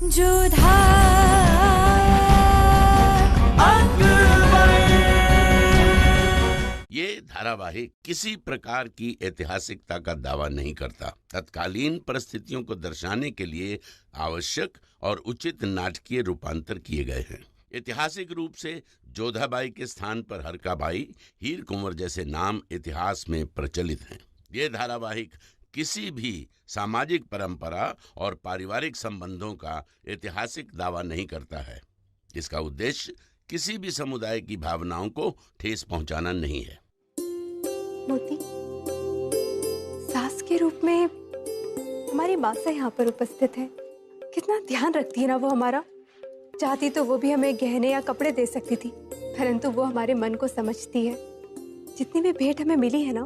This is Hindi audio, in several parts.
जोधा ये धारावाहिक किसी प्रकार की ऐतिहासिकता का दावा नहीं करता। तत्कालीन परिस्थितियों को दर्शाने के लिए आवश्यक और उचित नाटकीय रूपांतर किए गए हैं। ऐतिहासिक रूप से जोधाबाई के स्थान पर हरकाबाई, हीर कुंवर जैसे नाम इतिहास में प्रचलित हैं। ये धारावाहिक किसी भी सामाजिक परंपरा और पारिवारिक संबंधों का ऐतिहासिक दावा नहीं करता है। इसका उद्देश्य किसी भी समुदाय की भावनाओं को ठेस पहुंचाना नहीं है। मोती, सास के रूप में हमारी मासा यहाँ पर उपस्थित है। कितना ध्यान रखती है ना वो हमारा। चाहती तो वो भी हमें गहने या कपड़े दे सकती थी, परंतु वो हमारे मन को समझती है। जितनी भी भेंट हमें मिली है ना,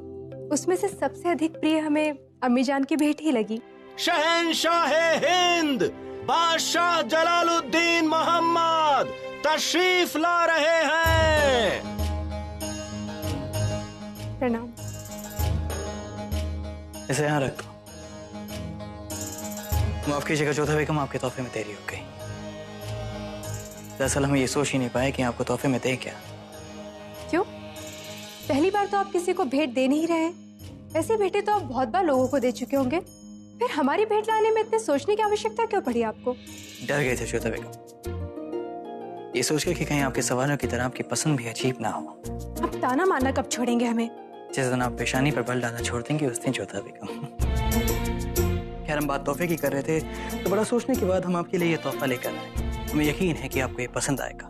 उसमें से सबसे अधिक प्रिय हमें अम्मी जान की भेंट ही लगी। शहंशाह हिंद बादशाह जलालुद्दीन मोहम्मद तशरीफ ला रहे हैं। प्रणाम। इसे यहाँ रख दो। माफ कीजिएगा जोधा बेगम, आपके तोहफे में देरी हो गई। दरअसल हम ये सोच ही नहीं पाए कि आपको तोहफे में दे क्या। क्यों? पहली बार तो आप किसी को भेंट दे नहीं रहे हैं। ऐसी भेंटें तो आप बहुत बार लोगों को दे चुके होंगे, फिर हमारी भेंट लाने में इतने सोचने की आवश्यकता क्यों पड़ी आपको? डर गए थे जोधा बेगम, ये सोच के कि कहीं आपके सवालों की तरह आपकी पसंद भी अजीब ना हो। अब ताना मारना कब छोड़ेंगे हमें? जिस दिन आप पेशानी पर बल डालना छोड़ देंगे उस दिन जोधा बेगम। खैर, हम बात तोहफे की कर रहे थे तो बड़ा सोचने के बाद हम आपके लिए ये तोहफा लेकर आए। हमें यकीन है कि आपको ये पसंद आएगा।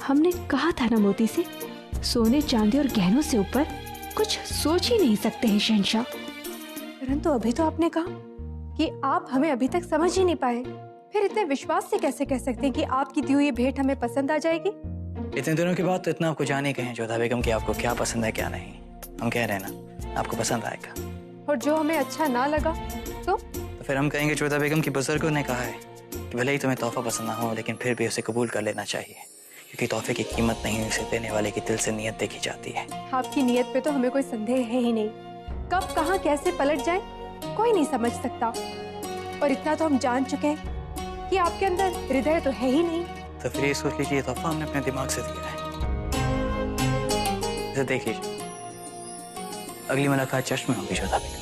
हमने कहा था ना मोती से, सोने चांदी और गहनों से ऊपर कुछ सोच ही नहीं सकते हैं शहंशाह। परंतु अभी तो आपने कहा कि आप हमें अभी तक समझ ही नहीं पाए, फिर इतने विश्वास से कैसे कह सकते हैं कि आपकी दी हुई भेंट हमें पसंद आ जाएगी? इतने दिनों के बाद तो इतना आपको जाने गए हैं जोधा बेगम कि आपको क्या पसंद है क्या नहीं। हम कह रहे हैं ना, आपको पसंद आएगा। और जो हमें अच्छा ना लगा तो फिर हम कहेंगे जोधा बेगम की बुजुर्गों ने कहा है कि भले ही तुम्हें तोहफा पसंद ना हो, लेकिन फिर भी उसे कबूल कर लेना चाहिए, क्योंकि तोहफे की कीमत नहीं, उसे देने वाले की दिल से नीयत देखी जाती है। आपकी नीयत पे तो हमें कोई संदेह है ही नहीं। कब कहाँ कैसे पलट जाए कोई नहीं समझ सकता। और इतना तो हम जान चुके हैं कि आपके अंदर हृदय तो है ही नहीं। तो फिर ये सोच लीजिए तोहफा हमने अपने दिमाग से दिया है। इसे देख लीजिए, अगली मुलाकात चर्च में होगी जोधा बेगम।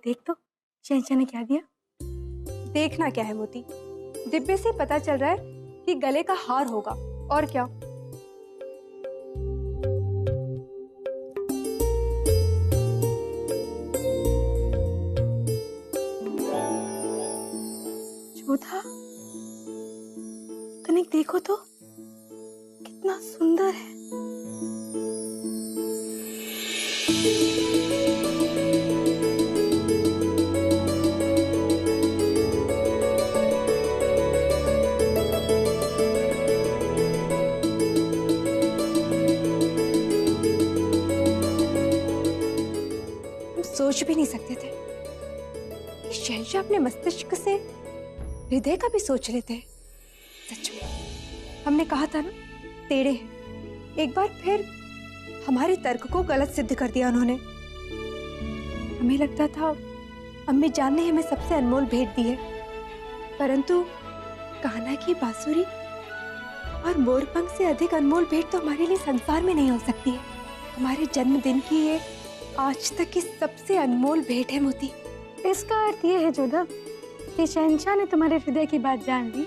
देख तो शहंशाह ने क्या दिया। देखना क्या है मोती, डिब्बे से पता चल रहा है कि गले का हार होगा, और क्या। जोधा, तनिक देखो तो कितना सुंदर है। सोच भी नहीं सकते थे कि शहंशाह अपने मस्तिष्क से हृदय का भी सोच लेते हैं। सच में हमने कहा था ना, टेढ़े हैं। एक बार फिर हमारे तर्क को गलत सिद्ध कर दिया उन्होंने। हमें लगता था अम्मी जान ने हमें सबसे अनमोल भेंट दी है, परंतु कान्हा की बांसुरी और मोरपंख से अधिक अनमोल भेंट तो हमारे लिए संसार में नहीं हो सकती है। हमारे जन्मदिन की ये आज तक की सबसे अनमोल भेंट है मोती। इसका अर्थ ये है जोधा कि शहंशाह ने तुम्हारे हृदय की बात जान ली।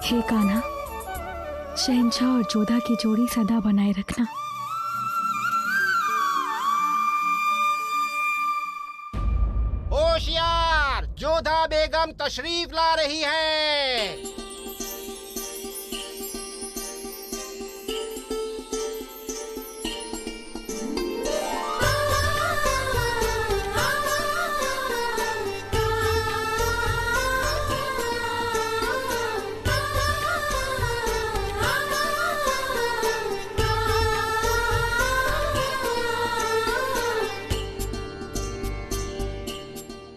हे कान्हा, शहंशाह और जोधा की जोड़ी सदा बनाए रखना। होशियार, जोधा बेगम तशरीफ ला रही है।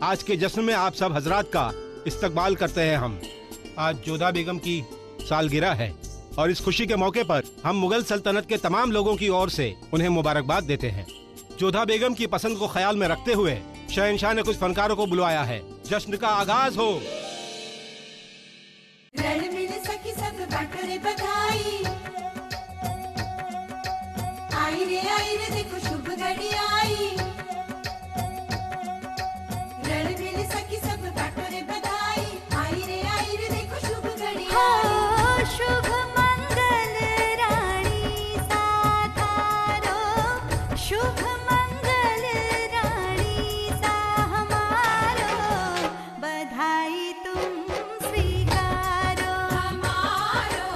आज के जश्न में आप सब हजरात का इस्तकबाल करते हैं हम। आज जोधा बेगम की सालगिरह है और इस खुशी के मौके पर हम मुगल सल्तनत के तमाम लोगों की ओर से उन्हें मुबारकबाद देते हैं। जोधा बेगम की पसंद को ख्याल में रखते हुए शहंशाह ने कुछ फनकारों को बुलवाया है। जश्न का आगाज हो। आई रे देखो शुभ घड़ी आई। शुभ मंगल रानी साधारो, शुभ मंगल रानी सा हमारो, बधाई तुम स्वीकारो, हमारो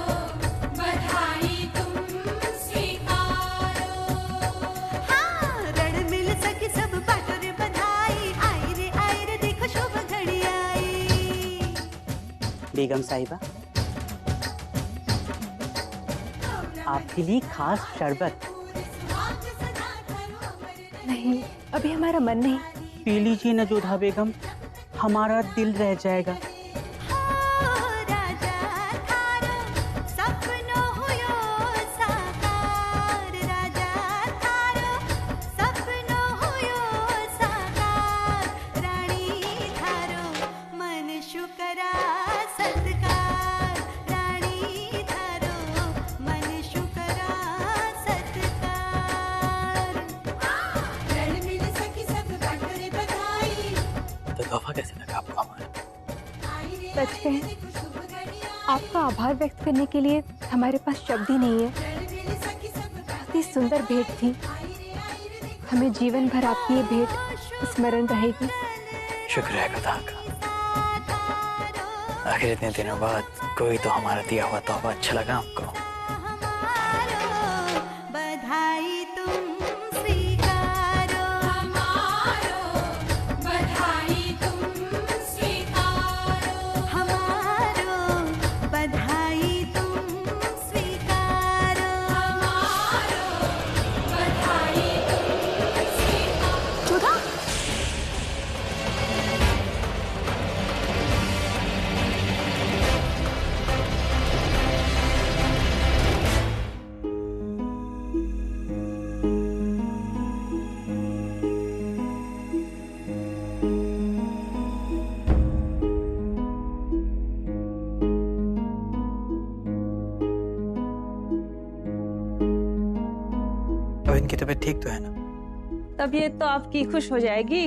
बधाई तुम स्वीकारो। हाँ, रण मिल सके सब बाटो रे बधाई। आई रे देखो शुभ घड़ी आई। बेगम साहिबा, आपके लिए खास शरबत। नहीं, अभी हमारा मन नहीं। पी लीजिए न जोधा बेगम, हमारा दिल रह जाएगा। तोहफा कैसे लगा आपको हमारा? सच कहें, आपका आभार व्यक्त करने के लिए हमारे पास शब्द ही नहीं है। बहुत ही सुंदर भेंट थी। हमें जीवन भर आपकी ये भेंट स्मरण रहेगी। शुक्र है खुदा का, आखिर इतने दिनों बाद कोई तो हमारा दिया हुआ तोहफा अच्छा लगा आपको। इनकी तबीयत ठीक तो है ना? तबीयत तो आपकी खुश हो जाएगी।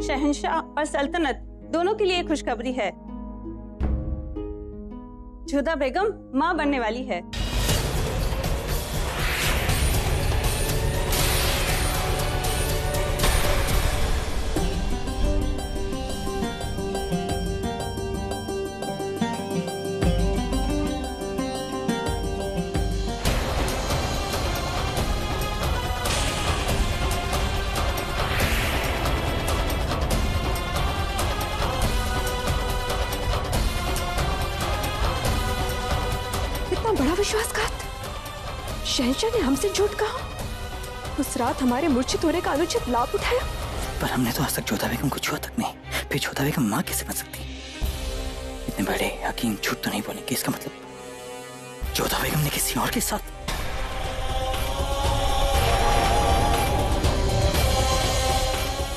शहंशाह और सल्तनत दोनों के लिए खुशखबरी है। जोधा बेगम मां बनने वाली है। बड़ा विश्वासघात। शहंशाह ने हमसे झूठ कहा। उस रात हमारे मूर्छित होने का अनुचित लाभ उठाया। पर हमने तो आज तक जोधा बेगम को छुआ तक नहीं। फिर जोधा बेगम माँ कैसे बन सकती? इतने बड़े हकीम झूठ तो नहीं बोलेंगे। इसका मतलब जोधा बेगम ने किसी और के साथ।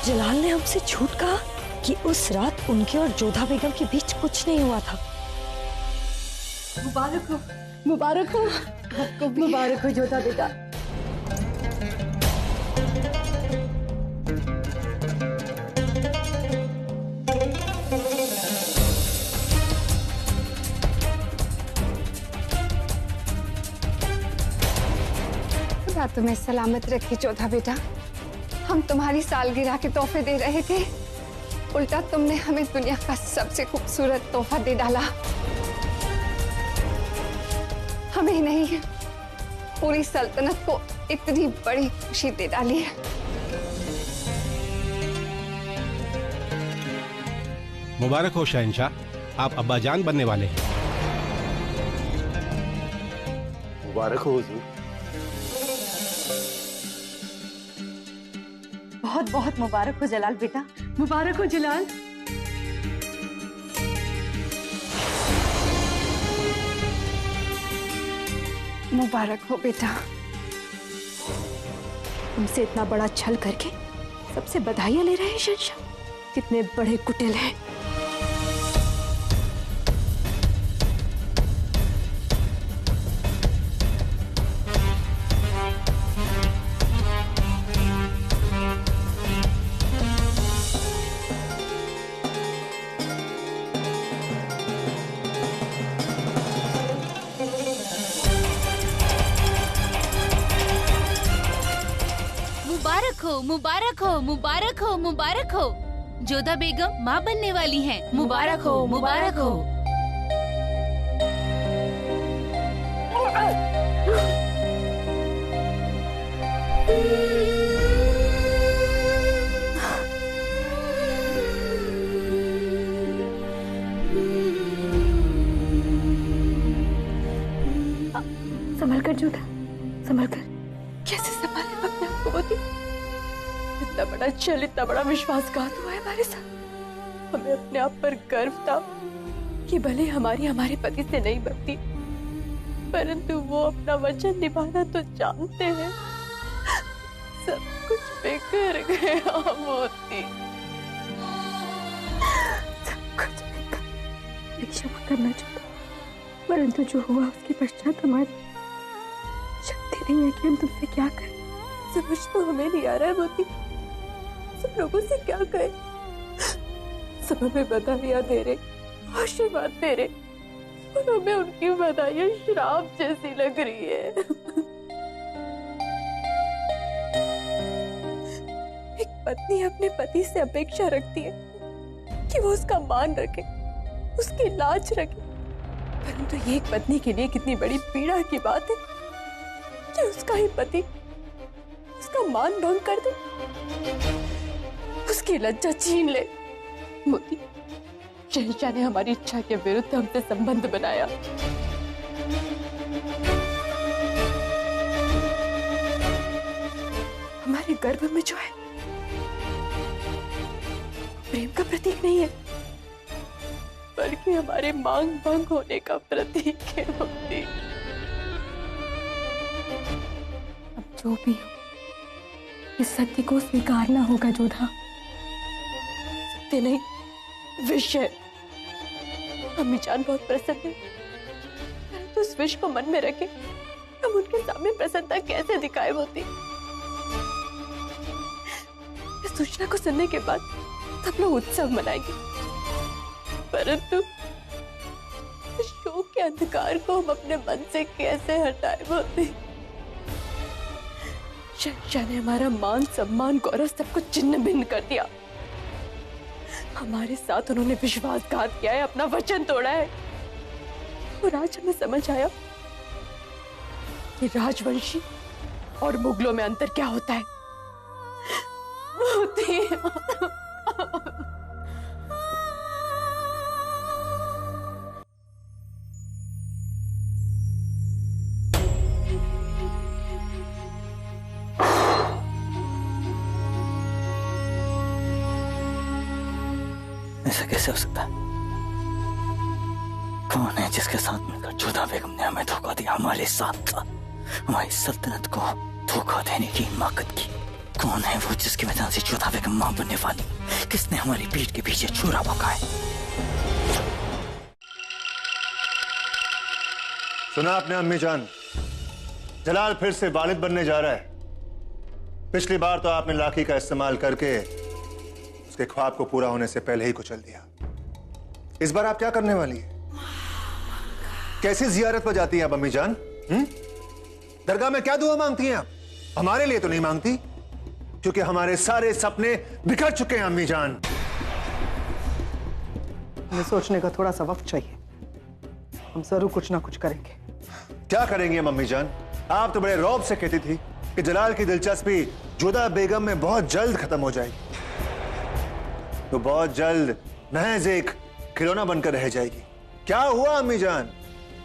जलाल ने हमसे झूठ कहा कि उस रात उनके और जोधा बेगम के बीच कुछ नहीं हुआ था। मुबारक हो, मुबारक हो, आपको मुबारक हो जोधा बेटा। हमेशा तुम्हें सलामत रखे जोधा बेटा। हम तुम्हारी सालगिरह के तोहफे दे रहे थे, उल्टा तुमने हमें दुनिया का सबसे खूबसूरत तोहफा दे डाला। हमें नहीं, पूरी सल्तनत को इतनी बड़ी खुशी दे डाली है। मुबारक हो शहंशाह, आप अब्बाजान बनने वाले हैं। मुबारक हो हुजूर। बहुत बहुत मुबारक हो जलाल बेटा, मुबारक हो जलाल। मुबारक हो बेटा। तुमसे इतना बड़ा छल करके सबसे बधाइयां ले रहे हैं शहंशाह। कितने बड़े कुटिल हैं। मुबारक हो, मुबारक हो, मुबारक हो। जोधा बेगम माँ बनने वाली हैं। मुबारक हो, मुबारक हो। संभल कर जोधा, संभल कर। कैसे संभाले अपने आप को मोती? इतना बड़ा छल, इतना बड़ा विश्वासघात हुआ है हमारे साथ। हमें अपने आप पर गर्व था कि भले हमारे पति से नहीं बनती, परंतु वो अपना वचन निभाना तो जानते हैं। सब कुछ बेकार गया मोती, सब कुछ बेकार। क्षमा करना चाहता, परंतु जो हुआ उसके पश्चात हमारी शक्ति नहीं है कि हम तुमसे क्या करें। समझ तो हमें नहीं आ रहा है मोती, सब लोगों से क्या कहे। सब हमें बधाइयां दे रहे, आशीर्वाद दे रहे, और हमें उनकी बधाइयां श्राप जैसी लग रही है। एक पत्नी अपने पति से अपेक्षा रखती है कि वो उसका मान रखे, उसकी लाज रखे, परंतु ये एक पत्नी के लिए कितनी बड़ी पीड़ा की बात है कि उसका ही पति उसका मान भंग कर दे, उसकी लज्जा छीन ले। मोती, शहंशाह ने हमारी इच्छा के विरुद्ध हमसे संबंध बनाया। हमारे गर्भ में जो है प्रेम का प्रतीक नहीं है, बल्कि हमारे मांग भंग होने का प्रतीक है। मोती, अब जो भी हो, इस सत्य को स्वीकारना होगा जोधा। सत्य नहीं, विष है। अम्मी जान बहुत प्रसन्न है, परंतु उस विष को मन में रखे हम उनके सामने प्रसन्नता कैसे दिखाए मोती? इस सूचना को सुनने के बाद सब लोग उत्सव मनाएंगे, परंतु शोक के अंधकार को हम अपने मन से कैसे हटाए मोती? शहंशाह ने हमारा मान, सम्मान, गौरव सब कुछ छिन्न भिन्न कर दिया। हमारे साथ उन्होंने विश्वासघात किया है, अपना वचन तोड़ा है, और आज हमें समझ आया कि राजवंशी और मुगलों में अंतर क्या होता है। मोती, ऐसा कैसे हो सकता है? कौन है जिसके साथ मिलकर जोधा बेगम ने हमें धोखा दिया? हमारे साथ था, हमारी सल्तनत को धोखा देने की हिम्मत की। कौन है वो जिसकी वजह से जोधा बेगम मां बनने वाली? किसने हमारी पीठ के पीछे छुरा भोंका है? सुना आपने अम्मी जान, जलाल फिर से वालिद बनने जा रहा है। पिछली बार तो आपने लाठी का इस्तेमाल करके उसके ख्वाब को पूरा होने से पहले ही कुचल दिया। इस बार आप क्या करने वाली है? कैसी जियारत पर जाती हैं आप अम्मी जान? दरगाह में क्या दुआ मांगती हैं आप? हमारे लिए तो नहीं मांगती, क्योंकि हमारे सारे सपने बिखर चुके हैं अम्मी जान। हमें सोचने का थोड़ा सा वक्त चाहिए। हम जरूर कुछ ना कुछ करेंगे। क्या करेंगे मम्मी जान? आप तो बड़े रौब से कहती थी कि जलाल की दिलचस्पी जोधा बेगम में बहुत जल्द खत्म हो जाएगी, तो बहुत जल्द महज एक खिलौना बनकर रह जाएगी। क्या हुआ अम्मी जान?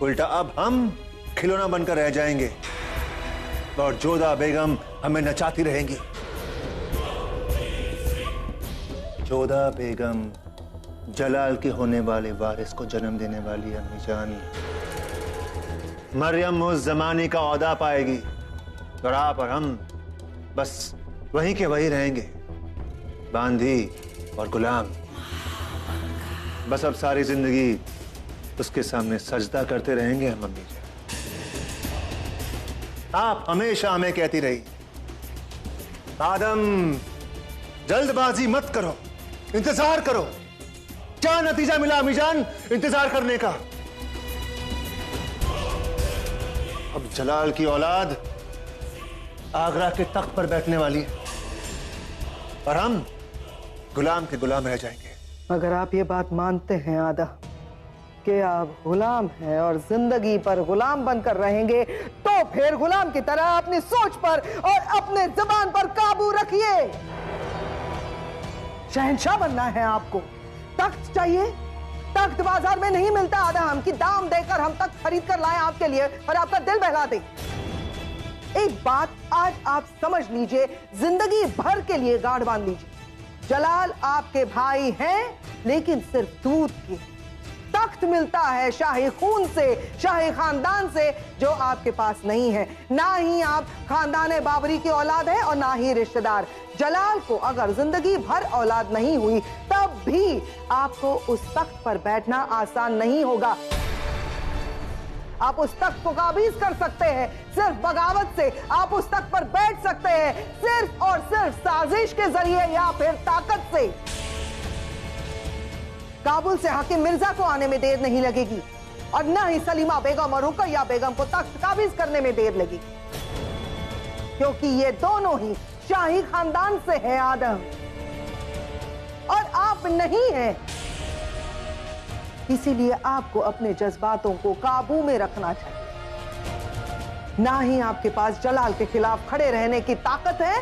उल्टा अब हम खिलौना बनकर रह जाएंगे और जोधा बेगम हमें नचाती रहेंगी। जोधा बेगम जलाल के होने वाले वारिस को जन्म देने वाली अम्मी जान। मरियम उस जमाने का औहदा पाएगी और आप और हम बस वहीं के वहीं रहेंगे, बांधी और गुलाम। बस अब सारी जिंदगी उसके सामने सजदा करते रहेंगे हम अम्मी जान। आप हमेशा हमें कहती रही, आदम जल्दबाजी मत करो, इंतजार करो। क्या नतीजा मिला अम्मी जान इंतजार करने का? अब जलाल की औलाद आगरा के तख्त पर बैठने वाली है और हम गुलाम के गुलाम रह जाएंगे। अगर आप ये बात मानते हैं आदा कि आप गुलाम हैं और जिंदगी पर गुलाम बनकर रहेंगे, तो फिर गुलाम की तरह अपनी सोच पर और अपने जुबान पर काबू रखिए। शहंशाह बनना है आपको, तख्त चाहिए। तख्त बाजार में नहीं मिलता आदा, हम की दाम देकर हम तख्त खरीद कर लाए आपके लिए और आपका दिल बहला दे। एक बात आज आप समझ लीजिए, जिंदगी भर के लिए गांठ बांध लीजिए। जलाल आपके भाई हैं, लेकिन सिर्फ दूध के। तख्त मिलता है शाही खून से, शाही खानदान से, जो आपके पास नहीं है। ना ही आप खानदान बाबरी की औलाद है और ना ही रिश्तेदार। जलाल को अगर जिंदगी भर औलाद नहीं हुई, तब भी आपको उस तख्त पर बैठना आसान नहीं होगा। आप उस तख्त को काबीज कर सकते हैं सिर्फ बगावत से। आप उस तख्त पर बैठ सकते हैं सिर्फ और सिर्फ साजिश के जरिए या फिर ताकत से। काबुल से हाकिम मिर्जा को आने में देर नहीं लगेगी और न ही सलीमा बेगम और रुकैया बेगम को तख्त काबीज करने में देर लगेगी, क्योंकि ये दोनों ही शाही खानदान से हैं आदम, और आप नहीं हैं। इसीलिए आपको अपने जज्बातों को काबू में रखना चाहिए। ना ही आपके पास जलाल के खिलाफ खड़े रहने की ताकत है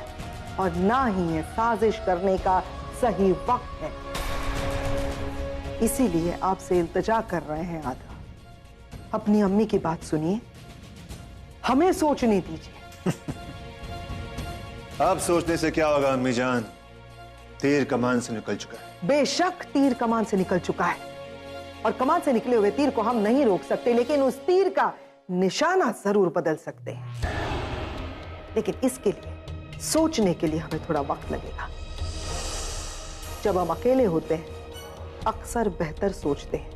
और ना ही ये साजिश करने का सही वक्त है। इसीलिए आपसे इल्तिजा कर रहे हैं आदा, अपनी अम्मी की बात सुनिए, हमें सोचने दीजिए। अब सोचने से क्या होगा अम्मी जान? तीर कमान से निकल चुका है। बेशक तीर कमान से निकल चुका है और कमान से निकले हुए तीर को हम नहीं रोक सकते, लेकिन उस तीर का निशाना जरूर बदल सकते हैं। लेकिन इसके लिए सोचने के लिए हमें थोड़ा वक्त लगेगा। जब हम अकेले होते हैं अक्सर बेहतर सोचते हैं।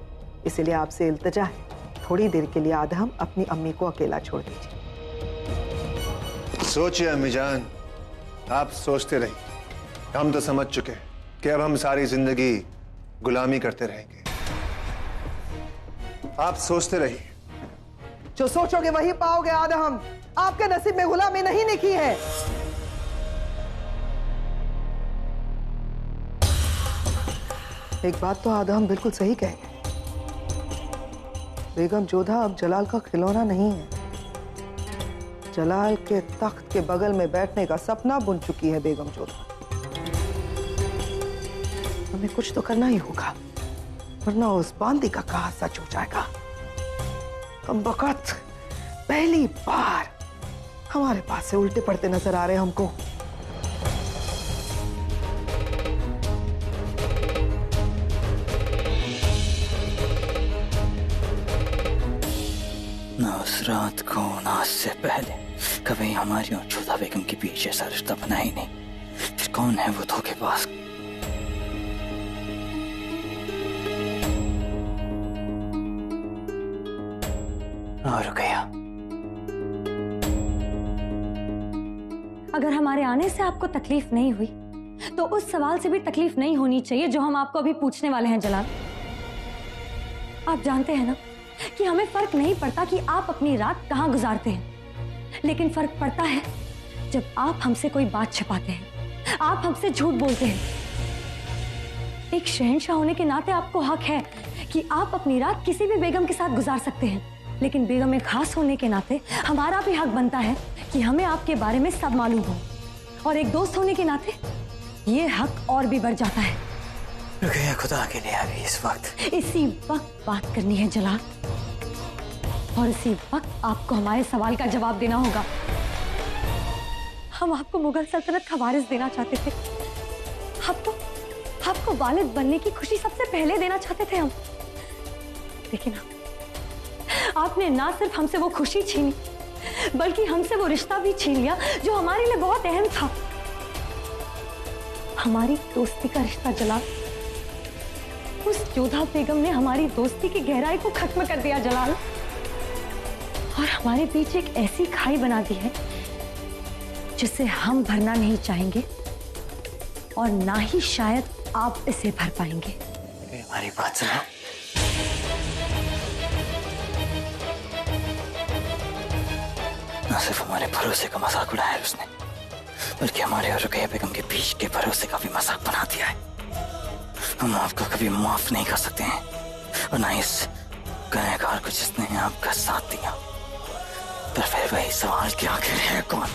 इसलिए आपसे इल्तिजा है, थोड़ी देर के लिए आधा हम अपनी अम्मी को अकेला छोड़ दीजिए। सोचिए अम्मी जान, आप सोचते रहिए। हम तो समझ चुके हैं कि अब हम सारी जिंदगी गुलामी करते रहेंगे। आप सोचते रहिए। जो सोचोगे वही पाओगे आधा हम। आपके नसीब में गुलामी नहीं लिखी है। एक बात तो आदम बिल्कुल सही कहे, बेगम जोधा अब जलाल का खिलौना नहीं है। जलाल के तख्त के बगल में बैठने का सपना बुन चुकी है बेगम जोधा। हमें कुछ तो करना ही होगा, वरना उस बांदी का कहा सच हो जाएगा। हम वक्त पहली बार हमारे पास से उल्टे पड़ते नजर आ रहे हैं हमको। उस रात को आज से पहले कभी हमारी और जोधा बेगम के बीच ऐसा रिश्ता बना ही नहीं। फिर कौन है वो धोखेबाज? और गया। अगर हमारे आने से आपको तकलीफ नहीं हुई तो उस सवाल से भी तकलीफ नहीं होनी चाहिए जो हम आपको अभी पूछने वाले हैं जलाल। आप जानते हैं ना कि हमें फर्क नहीं पड़ता कि आप अपनी रात कहां गुजारते हैं, लेकिन फर्क पड़ता है जब आप हमसे कोई बात छिपाते हैं, आप हमसे झूठ बोलते हैं। एक शहंशाह होने के नाते आपको हक है कि आप अपनी रात किसी भी बेगम के साथ गुजार सकते हैं, लेकिन बेगम एक खास होने के नाते हमारा भी हक बनता है कि हमें आपके बारे में सब मालूम हो, और एक दोस्त होने के नाते ये हक और भी बढ़ जाता है। रुकिए, खुदा के लिए अभी इसी वक्त बात करनी है जलाल, और इसी वक्त आपको हमारे सवाल का जवाब देना होगा। हम आपको मुगल सल्तनत का वारिस देना चाहते थे। आपको वालिद बनने की खुशी सबसे पहले देना चाहते थे हम, लेकिन आपने ना सिर्फ हमसे वो खुशी छीनी, बल्कि हमसे वो रिश्ता भी छीन लिया जो हमारे लिए बहुत अहम था, हमारी दोस्ती का रिश्ता। जलाल, उस जोधा बेगम ने हमारी दोस्ती की गहराई को खत्म कर दिया जलाल, और हमारे बीच एक ऐसी खाई बना दी है जिसे हम भरना नहीं चाहेंगे, और ना ही शायद आप इसे भर पाएंगे। हमारी बात सुनो। ना सिर्फ हमारे भरोसे का मजाक उड़ाया है उसने, बल्कि हमारे और रुकैया बेगम के बीच के भरोसे का भी मजाक बना दिया है। हम आपको कभी माफ नहीं कर सकते हैं, और ना इस गुनहगार को जिसने आपका साथ दिया। पर फिर वही सवाल कि आखिर है कौन?